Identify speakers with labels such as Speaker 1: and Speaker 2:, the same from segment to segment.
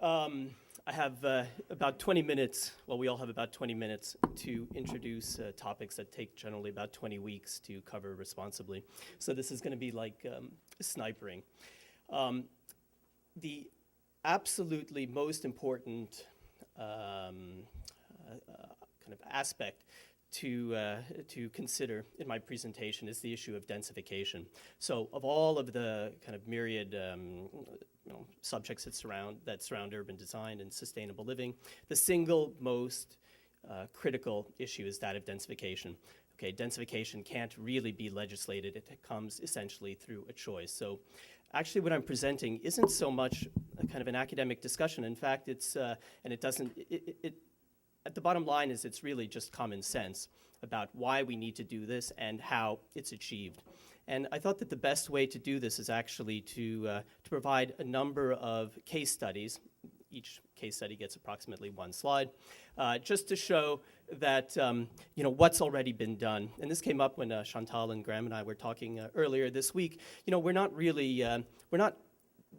Speaker 1: I have about 20 minutes, well, we all have about 20 minutes to introduce topics that take generally about 20 weeks to cover responsibly. So this is going to be like snipering. The absolutely most important kind of aspect to consider in my presentation is the issue of densification. So of all of the kind of myriad subjects that surround urban design and sustainable living, the single most critical issue is that of densification. Okay, densification can't really be legislated. It comes essentially through a choice. So actually what I'm presenting isn't so much a kind of an academic discussion. In fact, it's, and it doesn't, at the bottom line is it's really just common sense about why we need to do this and how it's achieved. And I thought that the best way to do this is actually to provide a number of case studies. Each case study gets approximately one slide, just to show that what's already been done. And this came up when Chantal and Graham and I were talking earlier this week. We're not really, we're not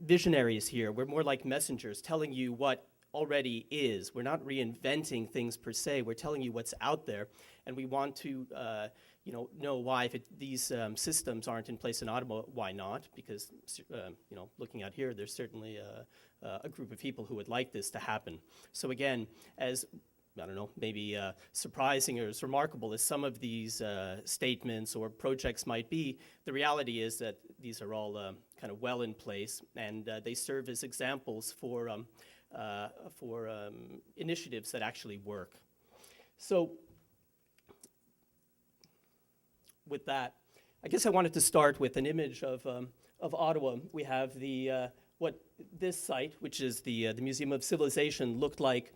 Speaker 1: visionaries here. We're more like messengers telling you what already is. We're not reinventing things per se. We're telling you what's out there, and we want to know why. If these systems aren't in place in Ottawa, why not? Because looking out here, there's certainly a group of people who would like this to happen. So again, as I don't know, maybe surprising or as remarkable as some of these statements or projects might be, the reality is that these are all kind of well in place, and they serve as examples for initiatives that actually work. So with that, I guess I wanted to start with an image of Ottawa. We have the what this site, which is the Museum of Civilization, looked like.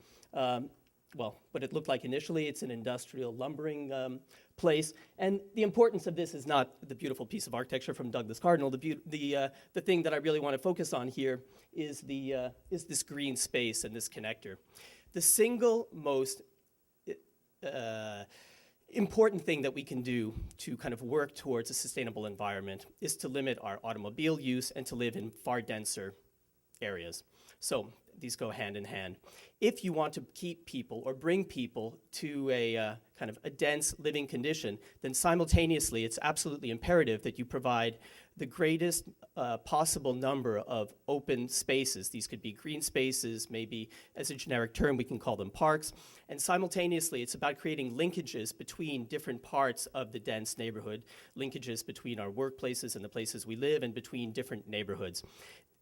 Speaker 1: What it looked like initially. It's an industrial lumbering place, and the importance of this is not the beautiful piece of architecture from Douglas Cardinal. The thing that I really want to focus on here is this green space and this connector. The single most important thing that we can do to kind of work towards a sustainable environment is to limit our automobile use and to live in far denser areas. So these go hand in hand. If you want to keep people or bring people to a kind of a dense living condition, then simultaneously it's absolutely imperative that you provide the greatest possible number of open spaces. These could be green spaces, maybe as a generic term we can call them parks. And simultaneously it's about creating linkages between different parts of the dense neighborhood, linkages between our workplaces and the places we live, and between different neighborhoods.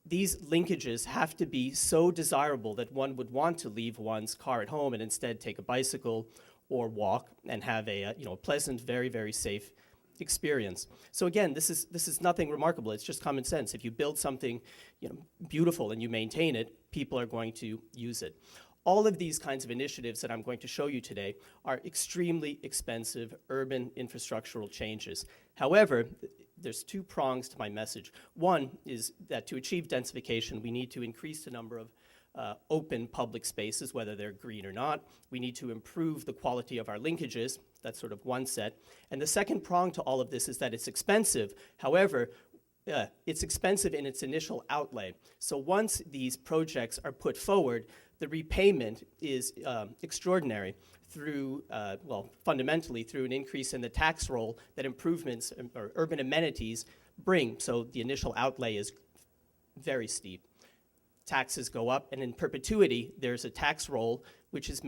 Speaker 1: These linkages have to be so desirable that one would want to leave one's car at home and instead take a bicycle or walk and have a pleasant, very, very safe experience. So again, this is nothing remarkable. It's just common sense. If you build something beautiful and you maintain it, people are going to use it. All of these kinds of initiatives that I'm going to show you today are extremely expensive urban infrastructural changes. However, there's two prongs to my message. One is that to achieve densification, we need to increase the number of open public spaces, whether they're green or not. We need to improve the quality of our linkages. That's sort of one set. And the second prong to all of this is that it's expensive. However, it's expensive in its initial outlay. So once these projects are put forward, the repayment is extraordinary through, fundamentally through an increase in the tax roll that improvements or urban amenities bring. So the initial outlay is very steep. Taxes go up, and in perpetuity, there's a tax roll which is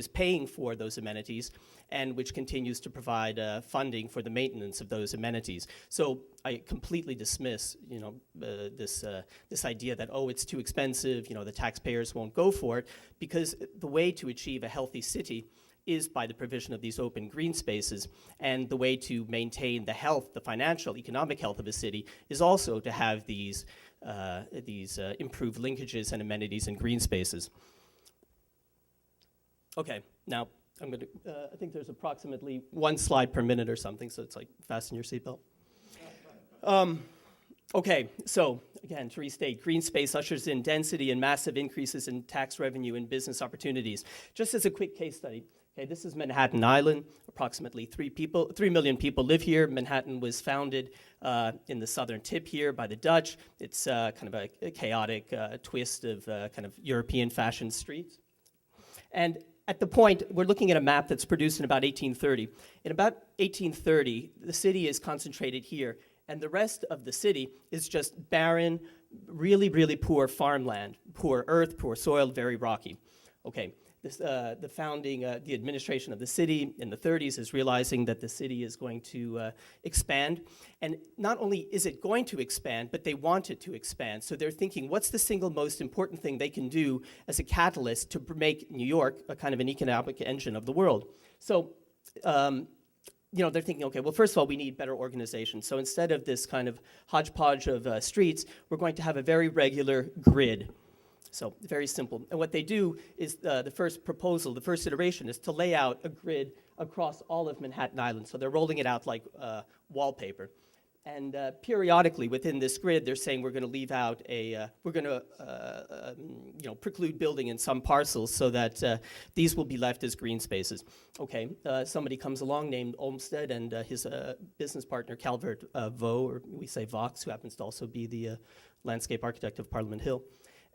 Speaker 1: paying for those amenities, and which continues to provide funding for the maintenance of those amenities. So I completely dismiss, this idea that, it's too expensive, the taxpayers won't go for it, because the way to achieve a healthy city is by the provision of these open green spaces, and the way to maintain the health, the financial, economic health of a city is also to have these improved linkages and amenities and green spaces. Okay, now I'm going to, I think there's approximately one slide per minute or something, so it's like fasten your seatbelt. Okay, so again, to restate, green space ushers in density and massive increases in tax revenue and business opportunities. Just as a quick case study, Okay, this is Manhattan Island. Approximately 3 million people live here. Manhattan was founded in the southern tip here by the Dutch. It's kind of a chaotic twist of kind of European fashion streets. And at the point, we're looking at a map that's produced in about 1830. In about 1830, the city is concentrated here, and the rest of the city is just barren, really, really poor farmland, poor earth, poor soil, very rocky. Okay, the founding, the administration of the city in the 30s is realizing that the city is going to expand. And not only is it going to expand, but they want it to expand. So they're thinking, what's the single most important thing they can do as a catalyst to make New York a kind of an economic engine of the world? So, they're thinking, okay, well, first of all, we need better organization. So instead of this kind of hodgepodge of streets, we're going to have a very regular grid. So very simple. And what they do is the first proposal, the first iteration, is to lay out a grid across all of Manhattan Island. So they're rolling it out like wallpaper. And periodically within this grid, they're saying we're going to leave out we're going to preclude building in some parcels so that these will be left as green spaces. Okay, somebody comes along named Olmsted and his business partner Calvert Vaux, or we say Vox, who happens to also be the landscape architect of Parliament Hill.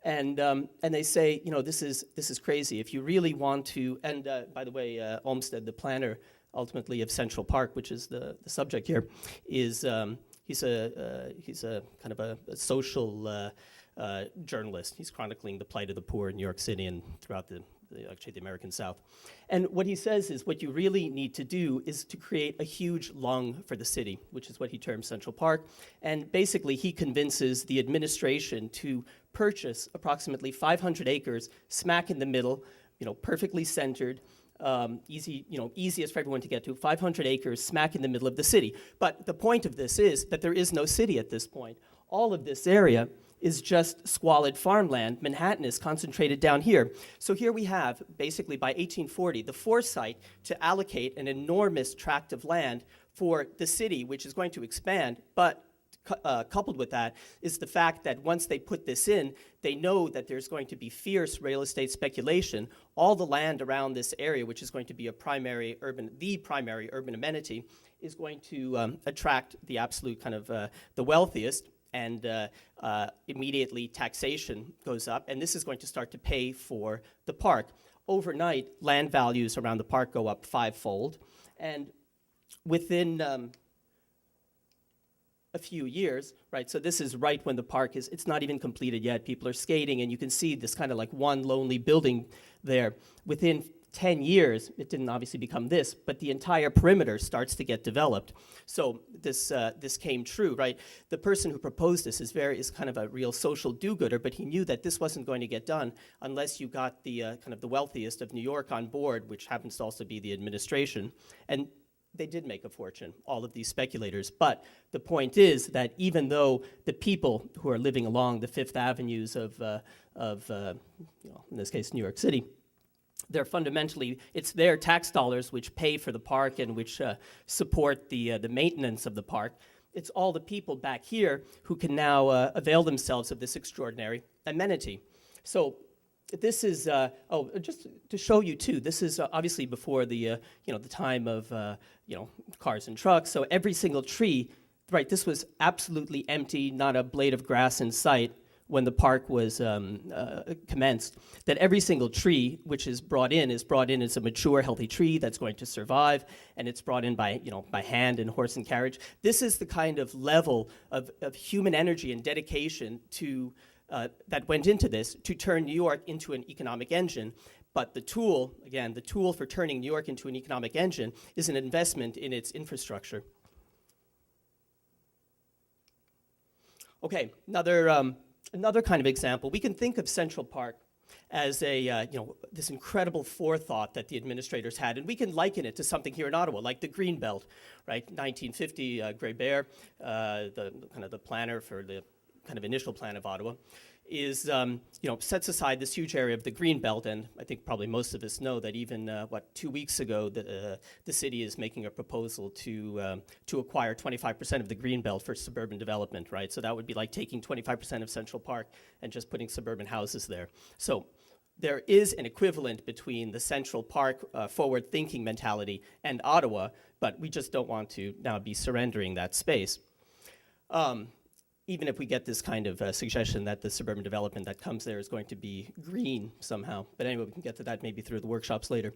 Speaker 1: And they say, this is crazy. If you really want to, and by the way, Olmsted, the planner ultimately of Central Park, which is the subject here, is he's a kind of a social journalist. He's chronicling the plight of the poor in New York City and throughout the American South. And what he says is what you really need to do is to create a huge lung for the city, which is what he terms Central Park. And basically, he convinces the administration to purchase approximately 500 acres smack in the middle, perfectly centered, easiest for everyone to get to, 500 acres smack in the middle of the city. But the point of this is that there is no city at this point. All of this area is just squalid farmland. Manhattan is concentrated down here. So here we have, basically by 1840, the foresight to allocate an enormous tract of land for the city, which is going to expand, but coupled with that is the fact that once they put this in, they know that there's going to be fierce real estate speculation. All the land around this area, which is going to be the primary urban amenity, is going to attract the absolute kind of the wealthiest, and immediately taxation goes up, and this is going to start to pay for the park. Overnight, land values around the park go up 5-fold, and within a few years, right, so this is right when the park it's not even completed yet. People are skating, and you can see this kind of like one lonely building there. Within 10 years, it didn't obviously become this, but the entire perimeter starts to get developed. So this came true, right? The person who proposed this is kind of a real social do-gooder, but he knew that this wasn't going to get done unless you got the kind of the wealthiest of New York on board, which happens to also be the administration. And they did make a fortune, all of these speculators. But the point is that even though the people who are living along the Fifth Avenues of in this case, New York City, they're fundamentally, it's their tax dollars which pay for the park and which support the maintenance of the park. It's all the people back here who can now avail themselves of this extraordinary amenity. So this is, just to show you too, this is obviously before the time of cars and trucks. So every single tree, right? This was absolutely empty, not a blade of grass in sight when the park was commenced. That every single tree which is brought in as a mature, healthy tree that's going to survive, and it's brought in by hand and horse and carriage. This is the kind of level of human energy and dedication to that went into this to turn New York into an economic engine. But the tool for turning New York into an economic engine is an investment in its infrastructure. Okay, another kind of example, we can think of Central Park as this incredible forethought that the administrators had, and we can liken it to something here in Ottawa, like the Green Belt, right? 1950, Gray Bear, the planner for the kind of initial plan of Ottawa, is sets aside this huge area of the Green Belt, and I think probably most of us know that even 2 weeks ago the city is making a proposal to acquire 25% of the Green Belt for suburban development, right? So that would be like taking 25% of Central Park and just putting suburban houses there. So there is an equivalent between the Central Park forward-thinking mentality and Ottawa, but we just don't want to now be surrendering that space. Even if we get this kind of suggestion that the suburban development that comes there is going to be green somehow. But anyway, we can get to that maybe through the workshops later.